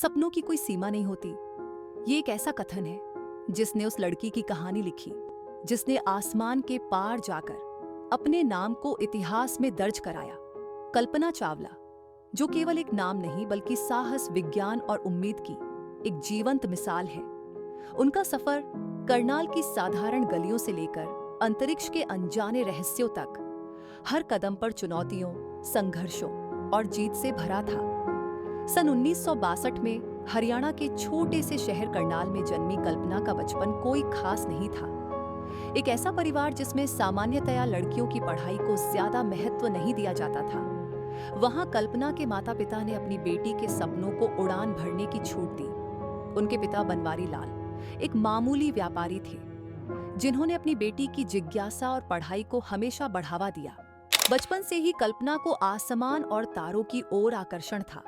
सपनों की कोई सीमा नहीं होती। ये एक ऐसा कथन है जिसने उस लड़की की कहानी लिखी, जिसने आसमान के पार जाकर अपने नाम को इतिहास में दर्ज कराया। कल्पना चावला, जो केवल एक नाम नहीं बल्कि साहस, विज्ञान और उम्मीद की एक जीवंत मिसाल है। उनका सफर करनाल की साधारण गलियों से लेकर अंतरिक्ष के अनजाने रहस्यों तक हर कदम पर चुनौतियों, संघर्षों और जीत से भरा था। सन 1962 में हरियाणा के छोटे से शहर करनाल में जन्मी कल्पना का बचपन कोई खास नहीं था। एक ऐसा परिवार जिसमें सामान्यतया लड़कियों की पढ़ाई को ज्यादा महत्व नहीं दिया जाता था। वहां कल्पना के माता-पिता ने अपनी बेटी के सपनों को उड़ान भरने की छूट दी। उनके पिता बनवारी लाल एक मामूली व्यापारी थे, जिन्होंने अपनी बेटी की जिज्ञासा और पढ़ाई को हमेशा बढ़ावा दिया। बचपन से ही कल्पना को आसमान और तारों की ओर आकर्षण था।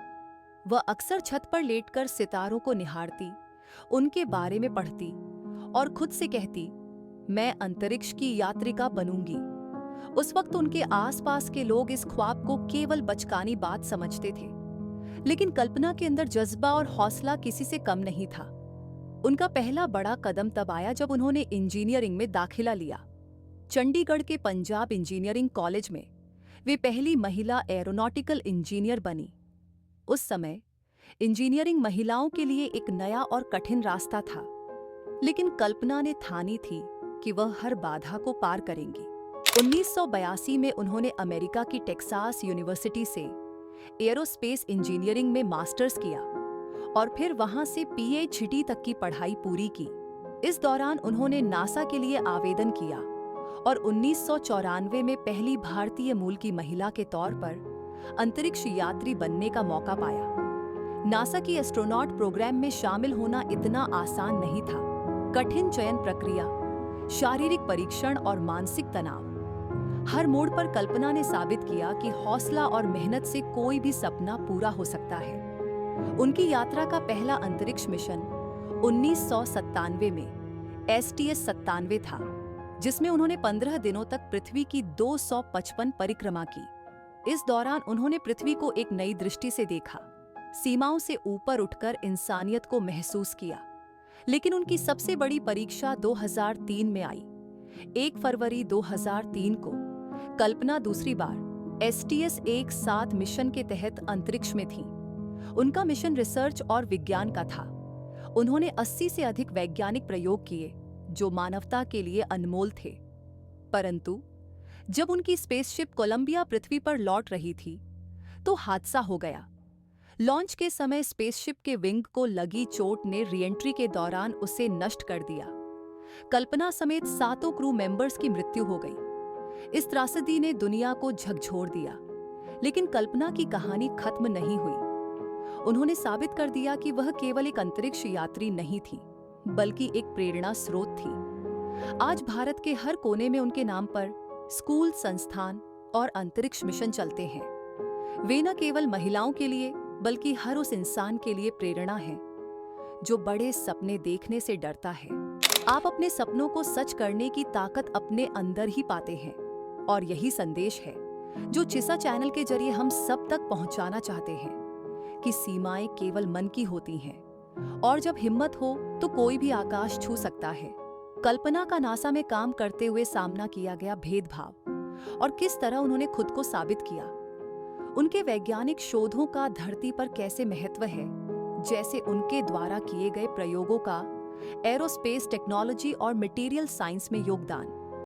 वह अक्सर छत पर लेटकर सितारों को निहारती, उनके बारे में पढ़ती और खुद से कहती, मैं अंतरिक्ष की यात्रिका बनूंगी। उस वक्त उनके आसपास के लोग इस ख्वाब को केवल बचकानी बात समझते थे, लेकिन कल्पना के अंदर जज्बा और हौसला किसी से कम नहीं था। उनका पहला बड़ा कदम तब आया जब उन्होंने इंजीनियरिंग में दाखिला लिया। चंडीगढ़ के पंजाब इंजीनियरिंग कॉलेज में वे पहली महिला एरोनॉटिकल इंजीनियर बनी। उस समय इंजीनियरिंग महिलाओं के लिए एक नया और कठिन रास्ता था, लेकिन कल्पना ने ठानी थी कि वह हर बाधा को पार करेंगी। 1982 में उन्होंने अमेरिका की टेक्सास यूनिवर्सिटी से एरोस्पेस इंजीनियरिंग में मास्टर्स किया और फिर वहां से पीएचडी तक की पढ़ाई पूरी की। इस दौरान उन्होंने नासा के लिए आवेदन किया और 1994 में पहली भारतीय मूल की महिला के तौर पर अंतरिक्ष यात्री बनने का मौका पाया। नासा की एस्ट्रोनॉट प्रोग्राम में शामिल होना इतना आसान नहीं था। कठिन चयन प्रक्रिया, शारीरिक परीक्षण और मानसिक तनाव, हर मोड़ पर कल्पना ने साबित किया कि हौसला और मेहनत से कोई भी सपना पूरा हो सकता है। उनकी यात्रा का पहला अंतरिक्ष मिशन 1997 में STS-97 था, जिसमें उन्होंने 15 दिनों तक पृथ्वी की 255 परिक्रमा की। इस दौरान उन्होंने पृथ्वी को एक नई दृष्टि से देखा, सीमाओं से ऊपर उठकर इंसानियत को महसूस किया। लेकिन उनकी सबसे बड़ी परीक्षा 2003 में आई। 1 फरवरी 2003 को कल्पना दूसरी बार STS-17 मिशन के तहत अंतरिक्ष में थी। उनका मिशन रिसर्च और विज्ञान का था। उन्होंने 80 से अधिक वैज्ञानिक प्रयोग किए जो मानवता के लिए अनमोल थे। परंतु जब उनकी स्पेसशिप कोलंबिया पृथ्वी पर लौट रही थी तो हादसा हो गया। लॉन्च के समय स्पेसशिप के विंग को लगी चोट ने रीएंट्री के दौरान उसे नष्ट कर दिया। कल्पना समेत 7 क्रू मेंबर्स की मृत्यु हो गई। इस त्रासदी ने दुनिया को झकझोर दिया, लेकिन कल्पना की कहानी खत्म नहीं हुई। उन्होंने साबित कर दिया कि वह केवल एक अंतरिक्ष यात्री नहीं थी, बल्कि एक प्रेरणा स्रोत थी। आज भारत के हर कोने में उनके नाम पर स्कूल, संस्थान और अंतरिक्ष मिशन चलते हैं। वे न केवल महिलाओं के लिए बल्कि हर उस इंसान के लिए प्रेरणा है जो बड़े सपने देखने से डरता है। आप अपने सपनों को सच करने की ताकत अपने अंदर ही पाते हैं, और यही संदेश है जो चिसा चैनल के जरिए हम सब तक पहुंचाना चाहते हैं कि सीमाएं केवल मन की होती हैं, और जब हिम्मत हो तो कोई भी आकाश छू सकता है। कल्पना का नासा में काम करते हुए सामना किया गया भेदभाव और किस तरह उन्होंने खुद को साबित किया, उनके वैज्ञानिक शोधों का धरती पर कैसे महत्व है, जैसे उनके द्वारा किए गए प्रयोगों का एरोस्पेस टेक्नोलॉजी और मटेरियल साइंस में योगदान।